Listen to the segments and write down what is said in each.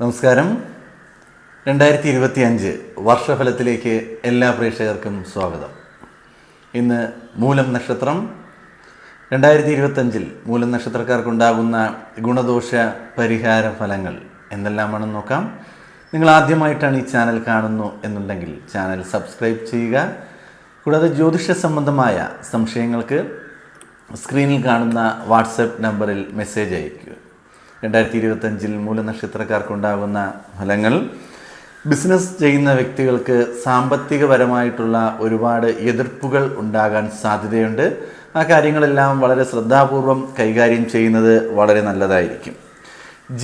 നമസ്കാരം. 2025 വർഷഫലത്തിലേക്ക് എല്ലാ പ്രേക്ഷകർക്കും സ്വാഗതം. ഇന്ന് മൂലം നക്ഷത്രം. 2025 മൂലം നക്ഷത്രക്കാർക്കുണ്ടാകുന്ന ഗുണദോഷ പരിഹാര ഫലങ്ങൾ എന്തെല്ലാമാണെന്ന് നോക്കാം. നിങ്ങൾ ആദ്യമായിട്ടാണ് ഈ ചാനൽ കാണുന്നു എന്നുണ്ടെങ്കിൽ ചാനൽ സബ്സ്ക്രൈബ് ചെയ്യുക. കൂടാതെ ജ്യോതിഷ സംബന്ധമായ സംശയങ്ങൾക്ക് സ്ക്രീനിൽ കാണുന്ന വാട്സപ്പ് നമ്പറിൽ മെസ്സേജ് അയയ്ക്കുക. 2025 മൂലനക്ഷത്രക്കാർക്കുണ്ടാകുന്ന ഫലങ്ങൾ: ബിസിനസ് ചെയ്യുന്ന വ്യക്തികൾക്ക് സാമ്പത്തികപരമായിട്ടുള്ള ഒരുപാട് എതിർപ്പുകൾ ഉണ്ടാകാൻ സാധ്യതയുണ്ട്. ആ കാര്യങ്ങളെല്ലാം വളരെ ശ്രദ്ധാപൂർവം കൈകാര്യം ചെയ്യുന്നത് വളരെ നല്ലതായിരിക്കും.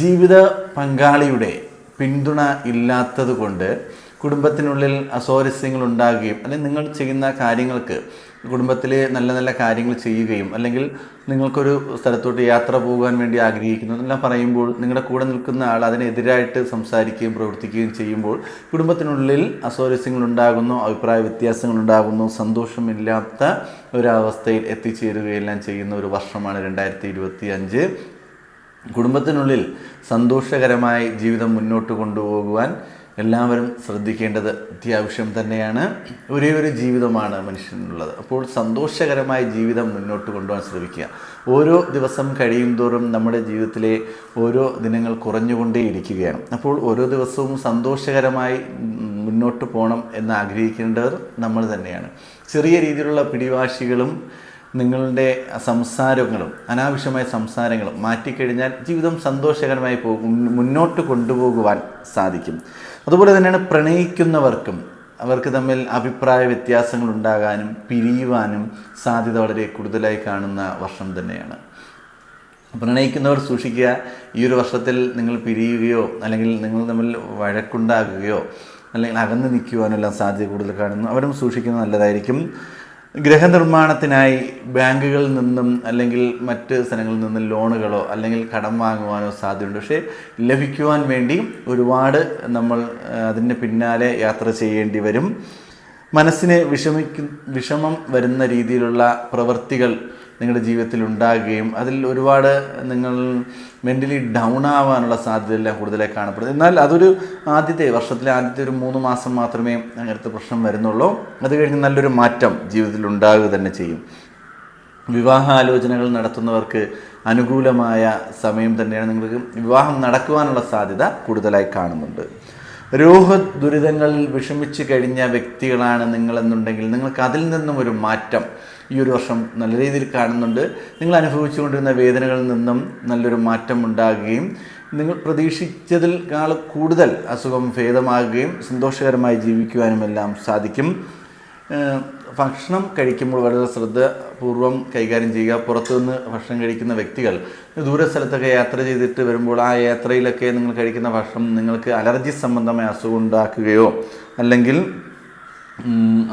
ജീവിത പങ്കാളിയുടെ പിന്തുണ ഇല്ലാത്തത് കൊണ്ട് കുടുംബത്തിനുള്ളിൽ അസ്വാരസ്യങ്ങൾ ഉണ്ടാകുകയും അല്ലെങ്കിൽ നിങ്ങൾ ചെയ്യുന്ന കാര്യങ്ങൾക്ക് കുടുംബത്തിലെ നല്ല നല്ല കാര്യങ്ങൾ ചെയ്യുകയും അല്ലെങ്കിൽ നിങ്ങൾക്കൊരു സ്ഥലത്തോട്ട് യാത്ര പോകാൻ വേണ്ടി ആഗ്രഹിക്കുന്നു എന്നെല്ലാം പറയുമ്പോൾ നിങ്ങളുടെ കൂടെ നിൽക്കുന്ന ആൾ അതിനെതിരായിട്ട് സംസാരിക്കുകയും പ്രവർത്തിക്കുകയും ചെയ്യുമ്പോൾ കുടുംബത്തിനുള്ളിൽ അസ്വാരസ്യങ്ങൾ ഉണ്ടാകുന്നു, അഭിപ്രായ വ്യത്യാസങ്ങൾ ഉണ്ടാകുന്നു, സന്തോഷമില്ലാത്ത ഒരവസ്ഥയിൽ എത്തിച്ചേരുകയെല്ലാം ചെയ്യുന്ന ഒരു വർഷമാണ് 2025. കുടുംബത്തിനുള്ളിൽ സന്തോഷകരമായി ജീവിതം മുന്നോട്ട് കൊണ്ടുപോകുവാൻ എല്ലാവരും ശ്രദ്ധിക്കേണ്ടത് അത്യാവശ്യം തന്നെയാണ്. ഒരേ ഒരു ജീവിതമാണ് മനുഷ്യനുള്ളത്. അപ്പോൾ സന്തോഷകരമായ ജീവിതം മുന്നോട്ട് കൊണ്ടുപോകാൻ ശ്രമിക്കുക. ഓരോ ദിവസം കഴിയും തോറും നമ്മുടെ ജീവിതത്തിലെ ഓരോ ദിനങ്ങൾ കുറഞ്ഞുകൊണ്ടേയിരിക്കുകയാണ്. അപ്പോൾ ഓരോ ദിവസവും സന്തോഷകരമായി മുന്നോട്ട് പോകണം എന്ന് ആഗ്രഹിക്കേണ്ടവർ നമ്മൾ തന്നെയാണ്. ചെറിയ രീതിയിലുള്ള പിടിവാശികളും നിങ്ങളുടെ സംസാരങ്ങളും അനാവശ്യമായ സംസാരങ്ങളും മാറ്റിക്കഴിഞ്ഞാൽ ജീവിതം സന്തോഷകരമായി മുന്നോട്ട് കൊണ്ടുപോകുവാൻ സാധിക്കും. അതുപോലെ തന്നെയാണ് പ്രണയിക്കുന്നവർക്കും അവർക്ക് തമ്മിൽ അഭിപ്രായ വ്യത്യാസങ്ങൾ ഉണ്ടാകാനും പിരിയുവാനും സാധ്യത വളരെ കൂടുതലായി കാണുന്ന വർഷം തന്നെയാണ്. പ്രണയിക്കുന്നവർ സൂക്ഷിക്കുക. ഈ ഒരു വർഷത്തിൽ നിങ്ങൾ പിരിയുകയോ അല്ലെങ്കിൽ നിങ്ങൾ തമ്മിൽ വഴക്കുണ്ടാകുകയോ അല്ലെങ്കിൽ അകന്നു നിൽക്കുവാനെല്ലാം സാധ്യത കൂടുതൽ കാണുന്നു. അവരും സൂക്ഷിക്കുന്നത് നല്ലതായിരിക്കും. ഗൃഹനിർമ്മാണത്തിനായി ബാങ്കുകളിൽ നിന്നും അല്ലെങ്കിൽ മറ്റ് സ്ഥലങ്ങളിൽ നിന്നും ലോണുകളോ അല്ലെങ്കിൽ കടം വാങ്ങുവാനോ സാധ്യതയുണ്ട്. പക്ഷേ ലഭിക്കുവാൻ വേണ്ടി ഒരുപാട് നമ്മൾ അതിന് പിന്നാലെ യാത്ര ചെയ്യേണ്ടി വരും. മനസ്സിന് വിഷമം വരുന്ന രീതിയിലുള്ള പ്രവൃത്തികൾ നിങ്ങളുടെ ജീവിതത്തിൽ ഉണ്ടാകുകയും അതിൽ ഒരുപാട് നിങ്ങൾ മെൻ്റലി ഡൗൺ ആവാനുള്ള സാധ്യതയെല്ലാം കൂടുതലായി കാണപ്പെടുന്നത്. എന്നാൽ അതൊരു വർഷത്തിലെ ആദ്യത്തെ ഒരു 3 മാസം മാത്രമേ അങ്ങനത്തെ പ്രശ്നം വരുന്നുള്ളൂ. അത് കഴിഞ്ഞ് നല്ലൊരു മാറ്റം ജീവിതത്തിൽ ഉണ്ടാകുക തന്നെ ചെയ്യും. വിവാഹാലോചനകൾ നടത്തുന്നവർക്ക് അനുകൂലമായ സമയം തന്നെയാണ്. നിങ്ങൾക്ക് വിവാഹം നടക്കുവാനുള്ള സാധ്യത കൂടുതലായി കാണുന്നുണ്ട്. രോഗദുരിതങ്ങളിൽ വിഷമിച്ച് കഴിഞ്ഞ വ്യക്തികളാണ് നിങ്ങളെന്നുണ്ടെങ്കിൽ നിങ്ങൾക്ക് അതിൽ നിന്നും ഒരു മാറ്റം ഈ ഒരു വർഷം നല്ല രീതിയിൽ കാണുന്നുണ്ട്. നിങ്ങൾ അനുഭവിച്ചുകൊണ്ടിരുന്ന വേദനകളിൽ നിന്നും നല്ലൊരു മാറ്റം ഉണ്ടാകുകയും നിങ്ങൾ പ്രതീക്ഷിച്ചതിൽ കൂടുതൽ അസുഖം ഭേദമാകുകയും സന്തോഷകരമായി ജീവിക്കുവാനുമെല്ലാം സാധിക്കും. ഭക്ഷണം കഴിക്കുമ്പോൾ വളരെ ശ്രദ്ധാപൂർവം കൈകാര്യം ചെയ്യുക. പുറത്തുനിന്ന് ഭക്ഷണം കഴിക്കുന്ന വ്യക്തികൾ ദൂര സ്ഥലത്തൊക്കെ യാത്ര ചെയ്തിട്ട് വരുമ്പോൾ ആ യാത്രയിലൊക്കെ നിങ്ങൾ കഴിക്കുന്ന ഭക്ഷണം നിങ്ങൾക്ക് അലർജി സംബന്ധമായ അസുഖം ഉണ്ടാക്കുകയോ അല്ലെങ്കിൽ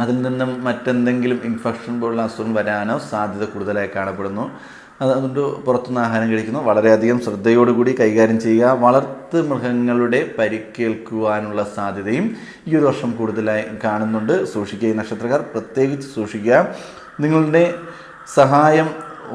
അതിൽ നിന്നും മറ്റെന്തെങ്കിലും ഇൻഫെക്ഷൻ പോലുള്ള അസുഖം വരാനോ സാധ്യത കൂടുതലായി കാണപ്പെടുന്നു. അതുകൊണ്ട് പുറത്തുനിന്ന് ആഹാരം കഴിക്കുന്നു വളരെയധികം ശ്രദ്ധയോടുകൂടി കൈകാര്യം ചെയ്യുക. വളർത്തു മൃഗങ്ങളുടെ പരിക്കേൽക്കുവാനുള്ള സാധ്യതയും ഈ ഒരു വർഷം കൂടുതലായി കാണുന്നുണ്ട്. സൂക്ഷിക്കുക. ഈ നക്ഷത്രക്കാർ പ്രത്യേകിച്ച് സൂക്ഷിക്കുക. നിങ്ങളുടെ സഹായം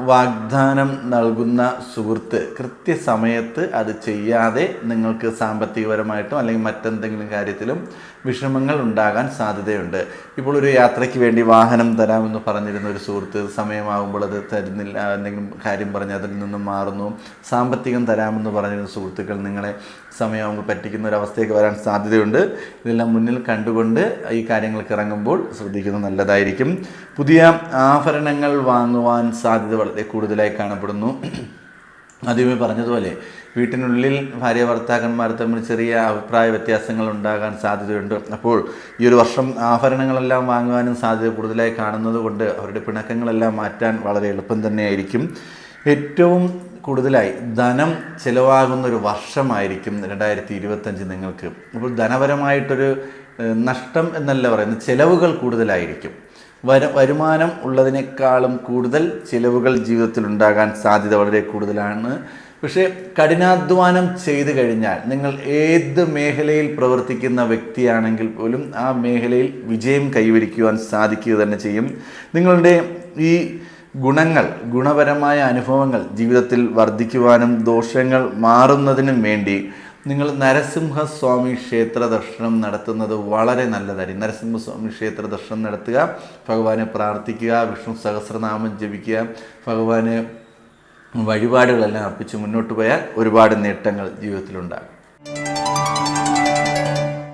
വാഗ്ദാനം നൽകുന്ന സുഹൃത്ത് കൃത്യസമയത്ത് അത് ചെയ്യാതെ നിങ്ങൾക്ക് സാമ്പത്തികപരമായിട്ടോ അല്ലെങ്കിൽ മറ്റെന്തെങ്കിലും കാര്യത്തിലും വിഷമങ്ങൾ ഉണ്ടാകാൻ സാധ്യതയുണ്ട്. ഇപ്പോൾ ഒരു യാത്രയ്ക്ക് വേണ്ടി വാഹനം തരാമെന്ന് പറഞ്ഞിരുന്ന ഒരു സുഹൃത്ത് സമയമാകുമ്പോൾ അത് തരുന്നില്ല, എന്തെങ്കിലും കാര്യം പറഞ്ഞ് അതിൽ നിന്നും മാറുന്നു. സാമ്പത്തികം തരാമെന്ന് പറഞ്ഞിരുന്ന സുഹൃത്തുക്കൾ നിങ്ങളെ സമയമാകുമ്പോൾ പറ്റിക്കുന്ന ഒരവസ്ഥയ്ക്ക് വരാൻ സാധ്യതയുണ്ട്. ഇതെല്ലാം മുന്നിൽ കണ്ടുകൊണ്ട് ഈ കാര്യങ്ങൾക്ക് ഇറങ്ങുമ്പോൾ ശ്രദ്ധിക്കുന്നത് നല്ലതായിരിക്കും. പുതിയ ആഭരണങ്ങൾ വാങ്ങുവാൻ സാധ്യത വളരെ കൂടുതലായി കാണപ്പെടുന്നു. ആദ്യമേ പറഞ്ഞതുപോലെ വീട്ടിനുള്ളിൽ ഭാര്യ ഭർത്താക്കന്മാർ തമ്മിൽ ചെറിയ അഭിപ്രായ വ്യത്യാസങ്ങൾ ഉണ്ടാകാൻ സാധ്യതയുണ്ട്. അപ്പോൾ ഈ ഒരു വർഷം ആഭരണങ്ങളെല്ലാം വാങ്ങുവാനും സാധ്യത കൂടുതലായി കാണുന്നത് കൊണ്ട് അവരുടെ പിണക്കങ്ങളെല്ലാം മാറ്റാൻ വളരെ എളുപ്പം തന്നെയായിരിക്കും. ഏറ്റവും കൂടുതലായി ധനം ചിലവാകുന്നൊരു വർഷമായിരിക്കും 2025 നിങ്ങൾക്ക്. അപ്പോൾ ധനപരമായിട്ടൊരു നഷ്ടം എന്നല്ല പറയുന്നത്, ചിലവുകൾ കൂടുതലായിരിക്കും. വരുമാനം ഉള്ളതിനേക്കാളും കൂടുതൽ ചിലവുകൾ ജീവിതത്തിൽ ഉണ്ടാകാൻ സാധ്യത വളരെ കൂടുതലാണ്. പക്ഷേ കഠിനാധ്വാനം ചെയ്തു കഴിഞ്ഞാൽ നിങ്ങൾ ഏത് മേഖലയിൽ പ്രവർത്തിക്കുന്ന വ്യക്തിയാണെങ്കിൽ പോലും ആ മേഖലയിൽ വിജയം കൈവരിക്കുവാൻ സാധിക്കുക തന്നെ ചെയ്യും. നിങ്ങളുടെ ഈ ഗുണപരമായ അനുഭവങ്ങൾ ജീവിതത്തിൽ വർദ്ധിക്കുവാനും ദോഷങ്ങൾ മാറുന്നതിനും വേണ്ടി നിങ്ങൾ നരസിംഹസ്വാമി ക്ഷേത്ര ദർശനം നടത്തുന്നത് വളരെ നല്ലതായിരിക്കും. നരസിംഹസ്വാമി ക്ഷേത്ര ദർശനം നടത്തുക, ഭഗവാനെ പ്രാർത്ഥിക്കുക, വിഷ്ണു സഹസ്രനാമം ജപിക്കുക, ഭഗവാന് വഴിപാടുകളെല്ലാം അർപ്പിച്ച് മുന്നോട്ട് പോയാൽ ഒരുപാട് നേട്ടങ്ങൾ ജീവിതത്തിലുണ്ടാകും.